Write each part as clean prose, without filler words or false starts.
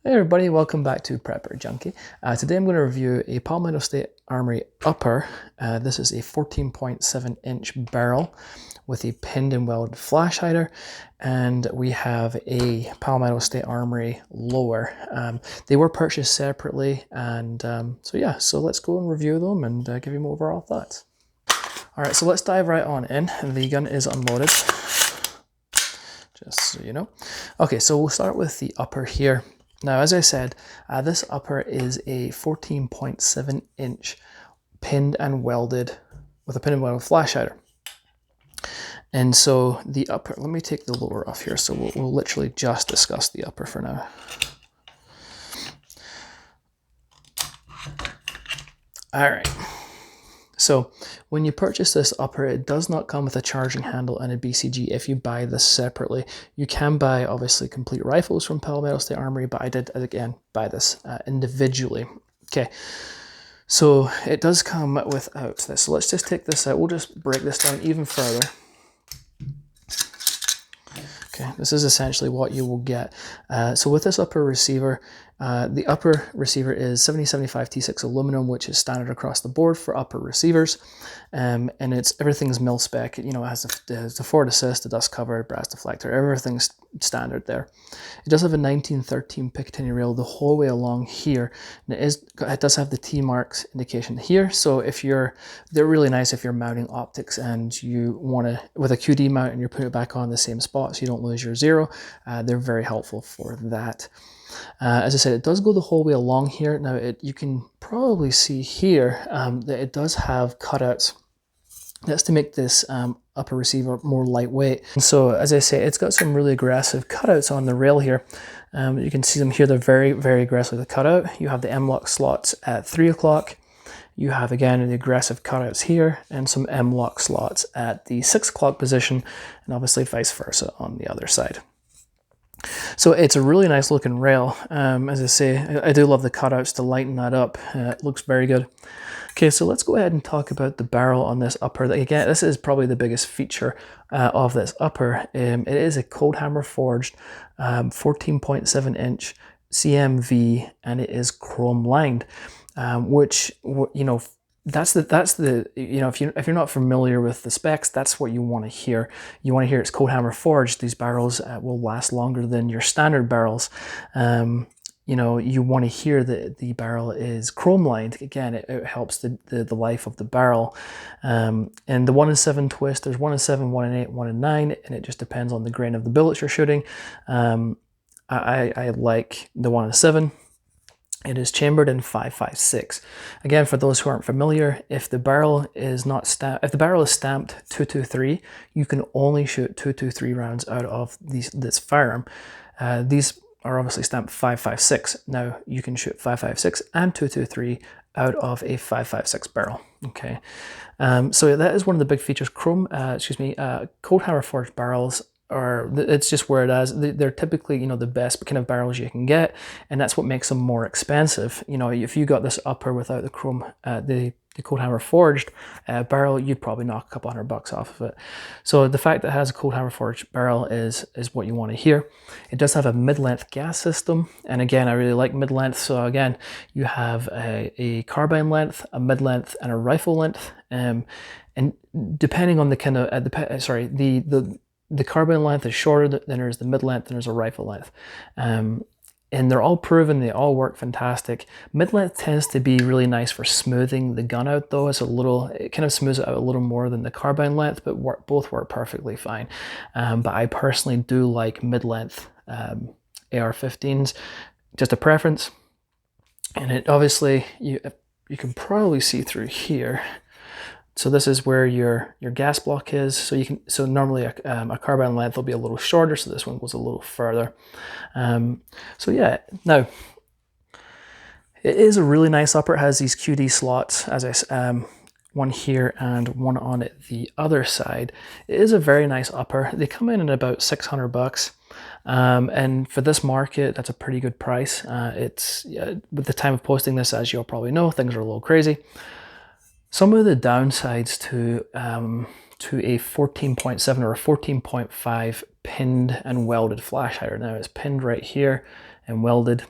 Hey everybody, welcome back to Prepper Junkie. Today I'm going to review a Palmetto State Armory upper. This is a 14.7 inch barrel with a pinned and welded flash hider, and we have a Palmetto State Armory lower. They were purchased separately, and so let's go and review them and give you my overall thoughts. Alright, so let's dive right on in. The gun is unloaded, just so you know. Okay, so we'll start with the upper here. Now, as I said, this upper is a 14.7 inch pinned and welded with a pinned and welded flash hider. And so the upper, let me take the lower off here. So we'll literally just discuss the upper for now. All right. So when you purchase this upper, it does not come with a charging handle and a BCG if you buy this separately. You can buy, obviously, complete rifles from Palmetto State Armory, but I did, again, buy this individually. Okay, so it does come without this. So let's just take this out. We'll just break this down even further. Okay, this is essentially what you will get. So with this upper receiver, the upper receiver is 7075 T6 aluminum, which is standard across the board for upper receivers. And everything's mil spec. You know, it has the forward assist, the dust cover, brass deflector, everything's standard there. It does have a 1913 Picatinny rail the whole way along here. And it does have the T marks indication here. So they're really nice if you're mounting optics and you want to, with a QD mount, and you're putting it back on the same spot so you don't lose your zero. They're very helpful for that. As I said, it does go the whole way along here. Now, you can probably see here that it does have cutouts. That's to make this upper receiver more lightweight. And so, as I say, it's got some really aggressive cutouts on the rail here. You can see them here. They're very, very aggressively cut out. You have the M-lock slots at 3 o'clock. You have, again, the aggressive cutouts here and some M-lock slots at the 6 o'clock position, and obviously vice versa on the other side. So it's a really nice looking rail. As I say, I do love the cutouts to lighten that up. It looks very good. Okay, so let's go ahead and talk about the barrel on this upper. Again, this is probably the biggest feature of this upper. It is a cold hammer forged 14.7 inch CMV, and it is chrome lined, which, you know, that's the you know, if you're not familiar with the specs, that's what you want to hear. You want to hear it's cold hammer forged. These barrels will last longer than your standard barrels. You know, you want to hear that the barrel is chrome lined. Again, it helps the life of the barrel. And the 1 in 7 twist, there's 1 in 7, 1 in 8, 1 in 9, and it just depends on the grain of the bullets you're shooting. I like the 1 in 7. It is chambered in 5.56. Again, for those who aren't familiar, if the barrel is stamped 223, you can only shoot 223 rounds out of this firearm. These are obviously stamped 5.56. Now you can shoot 5.56 and 223 out of a 5.56 barrel. Okay, so that is one of the big features. Cold hammer forged barrels it's just where it is. They're typically, you know, the best kind of barrels you can get, and that's what makes them more expensive. You know, if you got this upper without the chrome, the cold hammer forged barrel, you'd probably knock a couple $100 off of it. So the fact that it has a cold hammer forged barrel is what you want to hear. It does have a mid-length gas system, and again, I really like mid-length. So again, you have a carbine length, a mid-length, and a rifle length, and depending on the kind of the carbine length is shorter than there's the mid-length, and there's a rifle length. And they're all proven, they all work fantastic. Mid-length tends to be really nice for smoothing the gun out, though. It kind of smooths it out a little more than the carbine length, but both work perfectly fine. But I personally do like mid-length AR-15s, just a preference. And it obviously, you can probably see through here. So this is where your gas block is. So normally a carbine length will be a little shorter, so this one goes a little further. So yeah, now it is a really nice upper. It has these QD slots, one here and one on the other side. It is a very nice upper. They come in at about $600. And for this market, that's a pretty good price. With the time of posting this, as you'll probably know, things are a little crazy. Some of the downsides to a 14.7 or a 14.5 pinned and welded flash hider. Now it's pinned right here and welded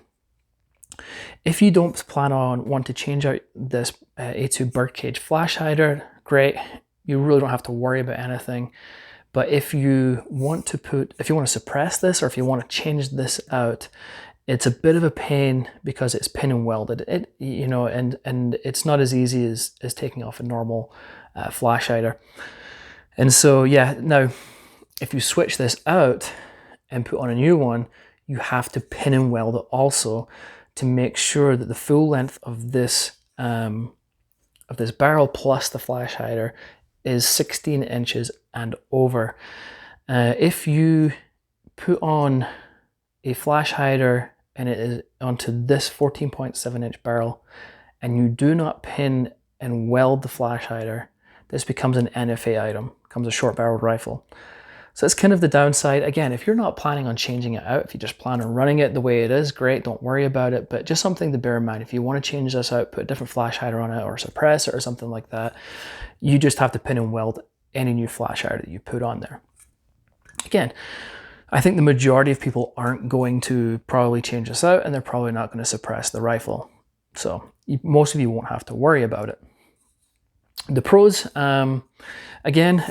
If you don't plan on want to change out this A2 birdcage flash hider, great. You really don't have to worry about anything. But if you want to suppress this, or if you want to change this out, it's a bit of a pain because it's pin and welded. And it's not as easy as taking off a normal flash hider. And so, yeah, now if you switch this out and put on a new one, you have to pin and weld it also to make sure that the full length of this barrel plus the flash hider is 16 inches and over. If you put on a flash hider and it is onto this 14.7 inch barrel and you do not pin and weld the flash hider, this becomes an NFA item, becomes a short barreled rifle. So that's kind of the downside. Again, if you're not planning on changing it out, if you just plan on running it the way it is, great, don't worry about it. But just something to bear in mind, if you want to change this out, put a different flash hider on it or suppress it or something like that, you just have to pin and weld any new flash hider that you put on there. Again, I think the majority of people aren't going to probably change this out, and they're probably not going to suppress the rifle. So most of you won't have to worry about it. The pros, again,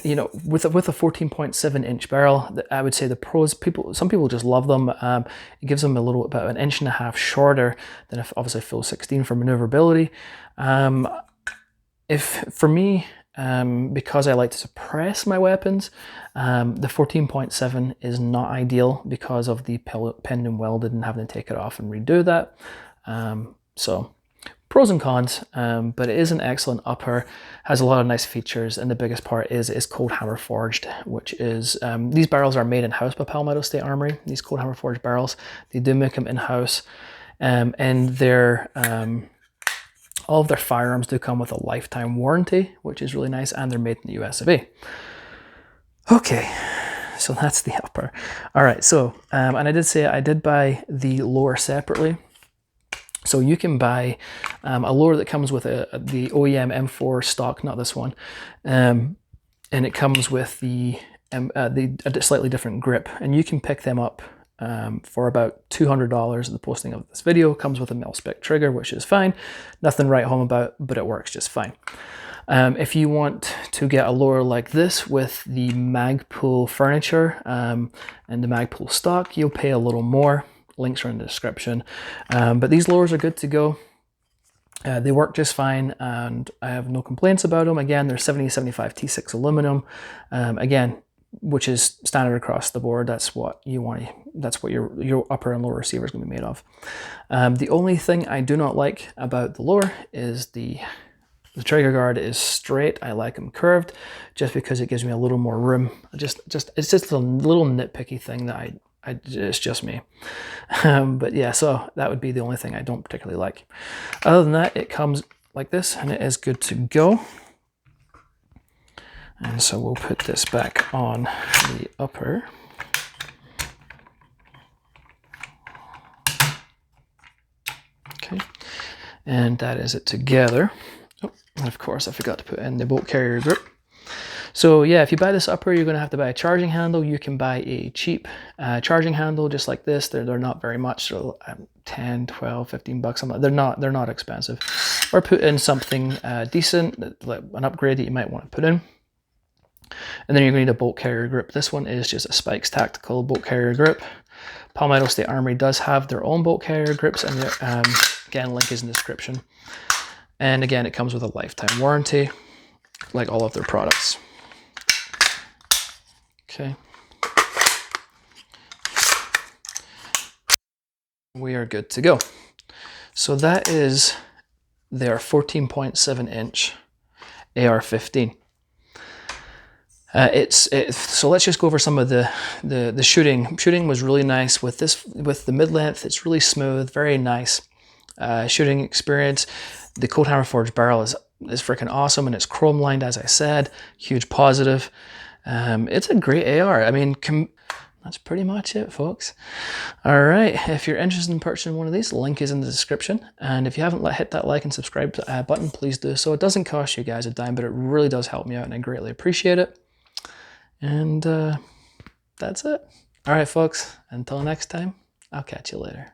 with a 14.7 inch barrel, I would say the pros, some people just love them. It gives them about 1.5 inches shorter than obviously full 16 for maneuverability. For me, because I like to suppress my weapons, the 14.7 is not ideal because of the pinned and welded and having to take it off and redo that. So pros and cons, but it is an excellent upper, has a lot of nice features, and the biggest part is cold hammer forged, which is, these barrels are made in-house by Palmetto State Armory, these cold hammer forged barrels. They do make them in-house, and they're, all of their firearms do come with a lifetime warranty, which is really nice, and they're made in the US of A. Okay, so that's the upper. All right, so, and I did say I did buy the lower separately. So you can buy a lower that comes with the OEM M4 stock, not this one, and it comes with a slightly different grip, and you can pick them up for about $200 at the posting of this video. It comes with a mil-spec trigger, which is fine. Nothing to write home about, but it works just fine. If you want to get a lower like this with the Magpul furniture and the Magpul stock, you'll pay a little more. Links are in the description. But these lowers are good to go. They work just fine, and I have no complaints about them. Again, they're 7075 T6 aluminum. Again, which is standard across the board. That's what you want. That's what your upper and lower receiver is going to be made of. The only thing I do not like about the lower is the trigger guard is straight. I like them curved, just because it gives me a little more room. It's just a little nitpicky thing that it's just me. But yeah, so that would be the only thing I don't particularly like. Other than that, it comes like this, and it is good to go. And so we'll put this back on the upper. Okay, and that is it together. Oh, and of course I forgot to put in the bolt carrier grip. So yeah, if you buy this upper, you're going to have to buy a charging handle. You can buy a cheap charging handle just like this. They're not very much, so 10, 12, 15 bucks. They're not expensive. Or put in something decent, like an upgrade that you might want to put in. And then you're going to need a bolt carrier grip. This one is just a Spikes Tactical bolt carrier grip. Palmetto State Armory does have their own bolt carrier grips, and again, link is in the description. And again, it comes with a lifetime warranty, like all of their products. Okay. We are good to go. So that is their 14.7 inch AR-15. So let's just go over some of the shooting. Shooting was really nice with the mid-length. It's really smooth, very nice shooting experience. The cold hammer forged barrel is freaking awesome, and it's chrome lined, as I said. Huge positive. It's a great AR. I mean, that's pretty much it, folks. All right, if you're interested in purchasing one of these, the link is in the description. And if you haven't hit that like and subscribe button, please do so. It doesn't cost you guys a dime, but it really does help me out, and I greatly appreciate it. And that's it. All right, folks, until next time, I'll catch you later.